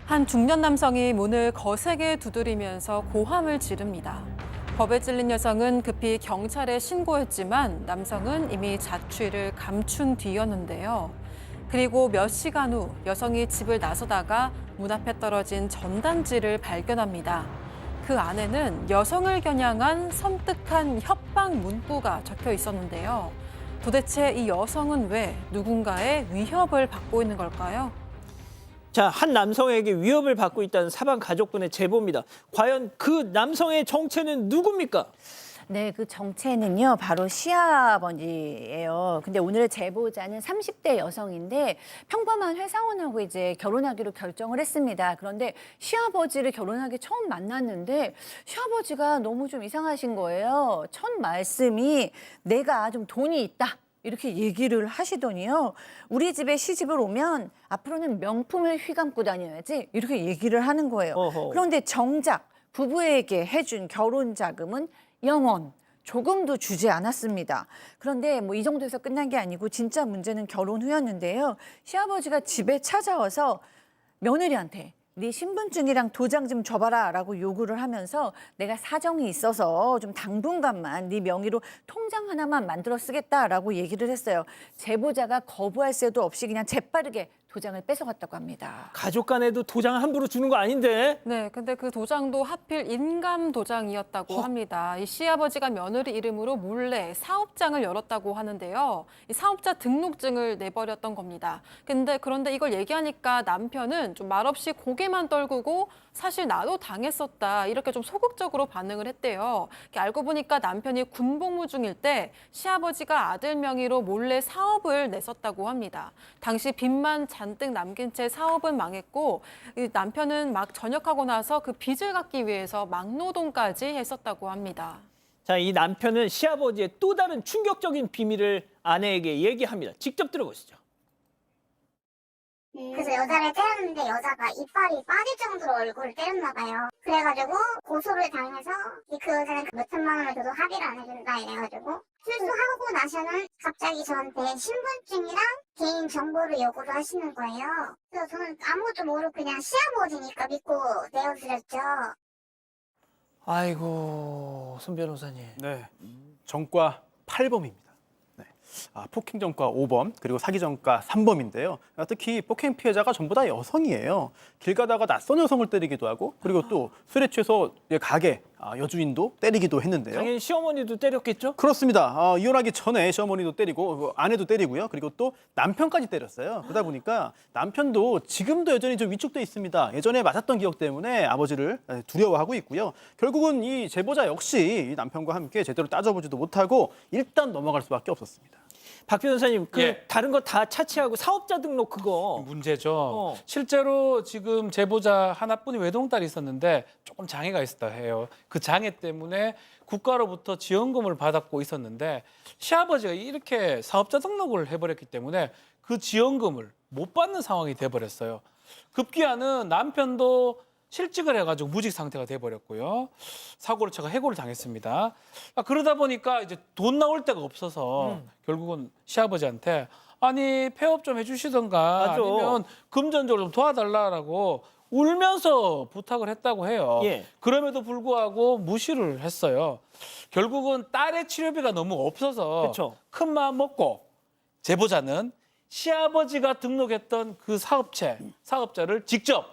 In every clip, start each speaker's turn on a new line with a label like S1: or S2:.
S1: 한 중년 남성이 문을 거세게 두드리면서 고함을 지릅니다. 겁에 찔린 여성은 급히 경찰에 신고했지만 남성은 이미 자취를 감춘 뒤였는데요. 그리고 몇 시간 후 여성이 집을 나서다가 문 앞에 떨어진 전단지를 발견합니다. 그 안에는 여성을 겨냥한 섬뜩한 협박 문구가 적혀 있었는데요. 도대체 이 여성은 왜 누군가의 위협을 받고 있는 걸까요?
S2: 자, 한 남성에게 위협을 받고 있다는 사방 가족분의 제보입니다. 과연 그 남성의 정체는 누굽니까?
S3: 네, 그 정체는요, 바로 시아버지예요. 근데 오늘의 제보자는 30대 여성인데 평범한 회사원하고 이제 결혼하기로 결정을 했습니다. 그런데 시아버지를 결혼하기 처음 만났는데 시아버지가 너무 좀 이상하신 거예요. 첫 말씀이 내가 좀 돈이 있다. 이렇게 얘기를 하시더니요. 우리 집에 시집을 오면 앞으로는 명품을 휘감고 다녀야지 이렇게 얘기를 하는 거예요.
S2: 어허.
S3: 그런데 정작 부부에게 해준 결혼 자금은 0원. 조금도 주지 않았습니다. 그런데 뭐 이 정도에서 끝난 게 아니고 진짜 문제는 결혼 후였는데요. 시아버지가 집에 찾아와서 며느리한테 네 신분증이랑 도장 좀 줘봐라 라고 요구를 하면서 내가 사정이 있어서 좀 당분간만 네 명의로 통장 하나만 만들어 쓰겠다라고 얘기를 했어요. 제보자가 거부할 새도 없이 그냥 재빠르게 도장을 뺏어갔다고 합니다.
S2: 가족 간에도 도장 함부로 주는 거 아닌데?
S1: 네, 근데 그 도장도 하필 인감 도장이었다고 합니다. 이 시아버지가 며느리 이름으로 몰래 사업장을 열었다고 하는데요. 이 사업자 등록증을 내버렸던 겁니다. 그런데 이걸 얘기하니까 남편은 좀 말없이 고개만 떨구고 사실 나도 당했었다 이렇게 좀 소극적으로 반응을 했대요. 알고 보니까 남편이 군복무 중일 때 시아버지가 아들 명의로 몰래 사업을 냈었다고 합니다. 당시 빚만 잔뜩 남긴 채 사업은 망했고 이 남편은 막 전역하고 나서 그 빚을 갚기 위해서 막노동까지 했었다고 합니다.
S2: 자, 이 남편은 시아버지의 또 다른 충격적인 비밀을 아내에게 얘기합니다. 직접 들어보시죠.
S4: 그래서 여자를 때렸는데 여자가 이빨이 빠질 정도로 얼굴을 때렸나 봐요. 그래가지고 고소를 당해서 그 여자는 몇 천만 원을 줘도 합의를 안 해준다 이래가지고 출소하고 나서는 갑자기 저한테 신분증이랑 개인 정보를 요구를 하시는 거예요. 그래서 저는 아무것도 모르고 그냥 시아버지니까 믿고 내어드렸죠.
S2: 아이고, 손 변호사님.
S5: 네, 전과 8범입니다. 네. 폭행 전과 5범, 그리고 사기 전과 3범인데요. 특히 폭행 피해자가 전부 다 여성이에요. 길 가다가 낯선 여성을 때리기도 하고, 그리고 또 술에 취해서 가게 여주인도 때리기도 했는데요.
S2: 당연히 시어머니도 때렸겠죠?
S5: 그렇습니다. 이혼하기 전에 시어머니도 때리고 아내도 때리고요. 그리고 또 남편까지 때렸어요. 그러다 보니까 남편도 지금도 여전히 좀 위축돼 있습니다. 예전에 맞았던 기억 때문에 아버지를 두려워하고 있고요. 결국은 이 제보자 역시 이 남편과 함께 제대로 따져보지도 못하고 일단 넘어갈 수밖에 없었습니다.
S2: 박 변호사님,
S6: 예.
S2: 다른 거 다 차치하고 사업자 등록 그거.
S6: 문제죠. 실제로 지금 제보자 하나뿐이 외동딸이 있었는데 조금 장애가 있었다 해요. 그 장애 때문에 국가로부터 지원금을 받았고 있었는데 시아버지가 이렇게 사업자 등록을 해버렸기 때문에 그 지원금을 못 받는 상황이 돼버렸어요. 급기야는 남편도 실직을 해가지고 무직 상태가 돼버렸고요. 사고를 쳐가 해고를 당했습니다. 그러다 보니까 이제 돈 나올 데가 없어서 결국은 시아버지한테 아니 폐업 좀 해주시던가
S2: 맞아.
S6: 아니면 금전적으로 좀 도와달라라고 울면서 부탁을 했다고 해요.
S2: 예.
S6: 그럼에도 불구하고 무시를 했어요. 결국은 딸의 치료비가 너무 없어서
S2: 그쵸.
S6: 큰 마음 먹고 제보자는 시아버지가 등록했던 그 사업자를 직접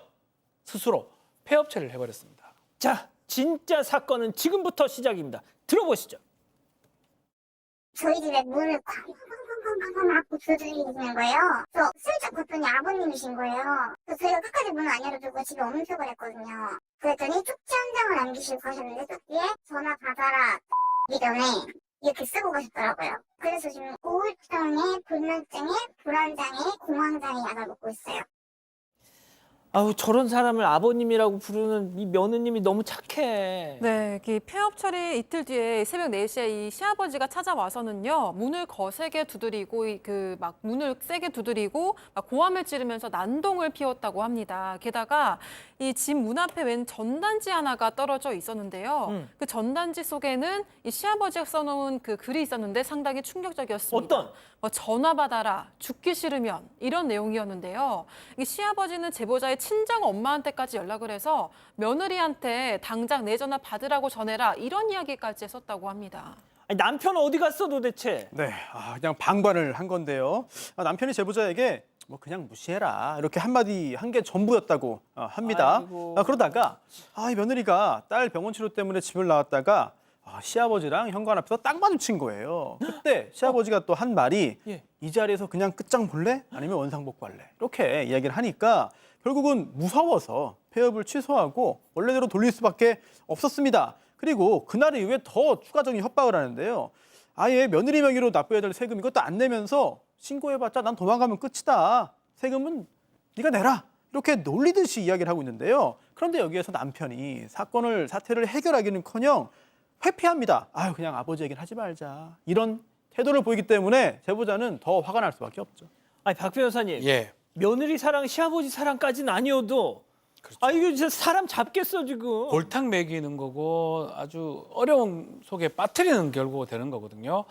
S6: 스스로 폐업체를 해버렸습니다.
S2: 자, 진짜 사건은 지금부터 시작입니다. 들어보시죠.
S4: 저희 집에 문을 쾅쾅쾅쾅쾅 하고 두드리시는 거예요. 그래서 슬쩍 봤더니 아버님이신 거예요. 그래서 저희가 끝까지 문을 안 열어주고 집에 엄숙을 했거든요. 그랬더니 쪽지 한 장을 남기시고 가셨는데 쪽지에 전화 받아라 이전에 이렇게 쓰고 가셨더라고요. 그래서 지금 우울증에 불면증에 불안장애 공황장애 약을 먹고 있어요.
S2: 아우, 저런 사람을 아버님이라고 부르는 이 며느님이 너무 착해.
S1: 네, 이 폐업 처리 이틀 뒤에 새벽 4시에 이 시아버지가 찾아와서는요, 문을 거세게 두드리고, 막 문을 세게 두드리고, 막 고함을 지르면서 난동을 피웠다고 합니다. 게다가 이 집 문 앞에 웬 전단지 하나가 떨어져 있었는데요. 그 전단지 속에는 이 시아버지가 써놓은 그 글이 있었는데 상당히 충격적이었습니다.
S2: 어떤?
S1: 뭐 전화 받아라, 죽기 싫으면 이런 내용이었는데요. 이 시아버지는 제보자의 친정 엄마한테까지 연락을 해서 며느리한테 당장 내 전화 받으라고 전해라 이런 이야기까지 했었다고 합니다.
S2: 아니, 남편 어디 갔어 도대체?
S5: 네, 그냥 방관을 한 건데요. 남편이 제보자에게 뭐 그냥 무시해라 이렇게 한마디 한 게 전부였다고 합니다.
S2: 아이고.
S5: 그러다가 이 며느리가 딸 병원 치료 때문에 집을 나왔다가 시아버지랑 현관 앞에서 딱 마주친 거예요. 그때 시아버지가 또 한 말이
S2: 예.
S5: 이 자리에서 그냥 끝장 볼래? 아니면 원상복구할래? 이렇게 이야기를 하니까 결국은 무서워서 폐업을 취소하고 원래대로 돌릴 수밖에 없었습니다. 그리고 그날 이후에 더 추가적인 협박을 하는데요. 아예 며느리 명의로 납부해야 될 세금 이것도 안 내면서 신고해봤자 난 도망가면 끝이다. 세금은 네가 내라. 이렇게 놀리듯이 이야기를 하고 있는데요. 그런데 여기에서 남편이 사태를 해결하기는커녕 회피합니다. 그냥 아버지 얘기는 하지 말자. 이런 태도를 보이기 때문에 제보자는 더 화가 날 수밖에 없죠.
S2: 아니 박 변호사님,
S6: 예.
S2: 며느리 사랑, 시아버지 사랑까지는 아니어도 이거 진짜 사람 잡겠어 지금.
S6: 골탕 먹이는 거고 아주 어려운 속에 빠뜨리는 결과가 되는 거거든요.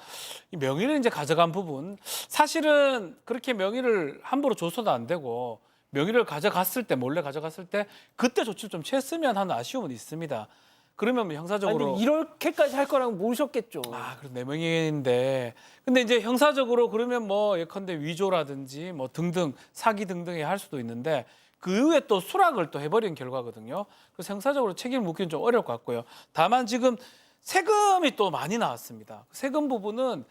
S6: 이 명의를 이제 가져간 부분 사실은 그렇게 명의를 함부로 줘서도 안 되고 명의를 가져갔을 때 몰래 가져갔을 때 그때 조치를 좀 취했으면 하는 아쉬움은 있습니다. 그러면 뭐
S2: 아니,
S6: 형사적으로
S2: 근데 이렇게까지 할 거라고 모르셨겠죠.
S6: 그럼 내 명의인데 근데 이제 형사적으로 그러면 뭐 예컨대 위조라든지 뭐 등등 사기 등등에 할 수도 있는데 그 이후에 또 수락을 또 해버린 결과거든요. 그래서 형사적으로 책임을 묻기는 좀 어려울 것 같고요. 다만 지금 세금이 또 많이 나왔습니다. 세금 부분은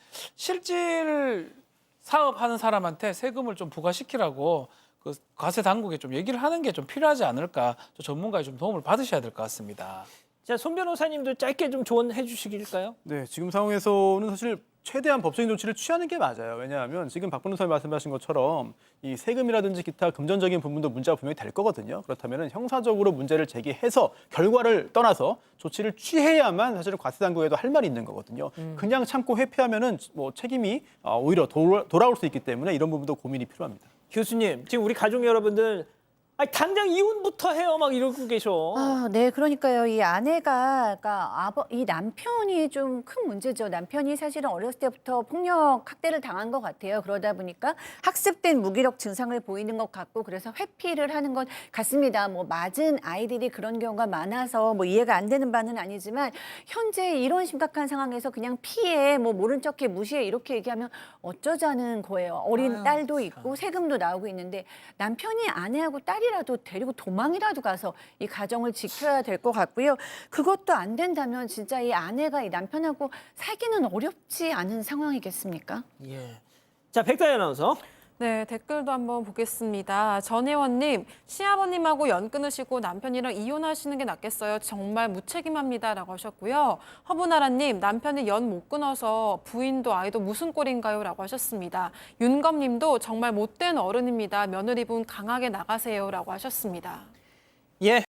S6: 실질 사업하는 사람한테 세금을 좀 부과시키라고 그 과세 당국에 좀 얘기를 하는 게 좀 필요하지 않을까. 또 전문가의 좀 도움을 받으셔야 될 것 같습니다.
S2: 자, 손 변호사님도 짧게 좀 조언해 주시길까요?
S5: 네, 지금 상황에서는 사실 최대한 법적인 조치를 취하는 게 맞아요. 왜냐하면 지금 박 변호사님 말씀하신 것처럼 이 세금이라든지 기타 금전적인 부분도 문제가 분명히 될 거거든요. 그렇다면 형사적으로 문제를 제기해서 결과를 떠나서 조치를 취해야만 사실은 과세당국에도 할 말이 있는 거거든요. 그냥 참고 회피하면은 뭐 책임이 오히려 돌아올 수 있기 때문에 이런 부분도 고민이 필요합니다.
S2: 교수님, 지금 우리 가족 여러분들 당장 이혼부터 해요 막 이러고 계셔.
S3: 네, 그러니까요. 이 아내가, 그러니까 이 남편이 좀 큰 문제죠. 남편이 사실은 어렸을 때부터 폭력 학대를 당한 것 같아요. 그러다 보니까 학습된 무기력 증상을 보이는 것 같고 그래서 회피를 하는 것 같습니다. 뭐 맞은 아이들이 그런 경우가 많아서 뭐 이해가 안 되는 바는 아니지만 현재 이런 심각한 상황에서 그냥 피해, 뭐 모른 척해, 무시해 이렇게 얘기하면 어쩌자는 거예요. 어린 딸도 있고 세금도 나오고 있는데 남편이 아내하고 딸이라도 데리고 도망이라도 가서 이 가정을 지켜야 될 것 같고요. 그것도 안 된다면 진짜 이 아내가 이 남편하고 살기는 어렵지 않은 상황이겠습니까?
S2: 예. 자, 백다희 아나운서.
S1: 네, 댓글도 한번 보겠습니다. 전혜원님, 시아버님하고 연 끊으시고 남편이랑 이혼하시는 게 낫겠어요. 정말 무책임합니다라고 하셨고요. 허브나라님, 남편이 연 못 끊어서 부인도 아이도 무슨 꼴인가요?라고 하셨습니다. 윤검님도 정말 못된 어른입니다. 며느리분 강하게 나가세요라고 하셨습니다.
S2: 예.